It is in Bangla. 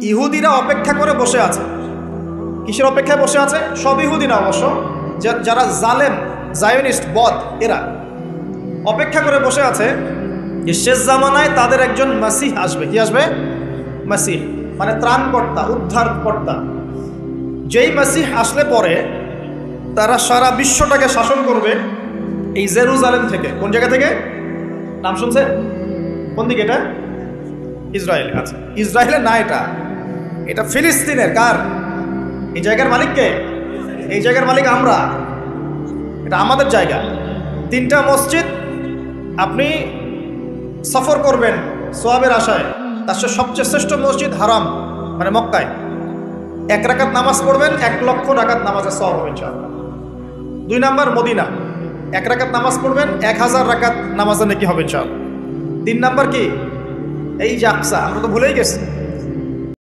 ইহুদিরা অপেক্ষা করে বসে আছে। কিসের অপেক্ষায় বসে আছে? সব ইহুদি না অবশ্য, যারা জালেম জায়নিস্ট বদ, এরা অপেক্ষা করে বসে আছে যে শেষ জামানায় তাদের একজন মাসিহ আসবে। কি আসবে? মাসিহ মানে ত্রাণকর্তা, উদ্ধারকর্তা। যেই মাসিহ আসলে পরে তারা সারা বিশ্বটাকে শাসন করবে এই জেরুজালেম থেকে। কোন জায়গা থেকে? নাম শুনছে? কোন দিকে এটা? ইসরায়েল। আচ্ছা, ইসরায়েলের না, এটা ফিলিস্তিনের। কার? এই জায়গার মালিক কে? এই জায়গার মালিক আমরা। এটা আমাদের জায়গা। 3টা মসজিদ আপনি সফর করবেন সোয়াবের আশায়, তার সবচেয়ে শ্রেষ্ঠ মসজিদ হারাম মানে মক্কায়। 1 রাকাত নামাজ পড়বেন, 1 লক্ষ রাকাত নামাজের সওয়াব হবে ইনশাআল্লাহ। 2 নাম্বার মদিনা, 1 রাকাত নামাজ পড়বেন, 1000 রাকাত নামাজের নেকি হবে ইনশাআল্লাহ। 3 নাম্বার কি? এই যে আকসা, আমরা তো ভুলেই গেছি।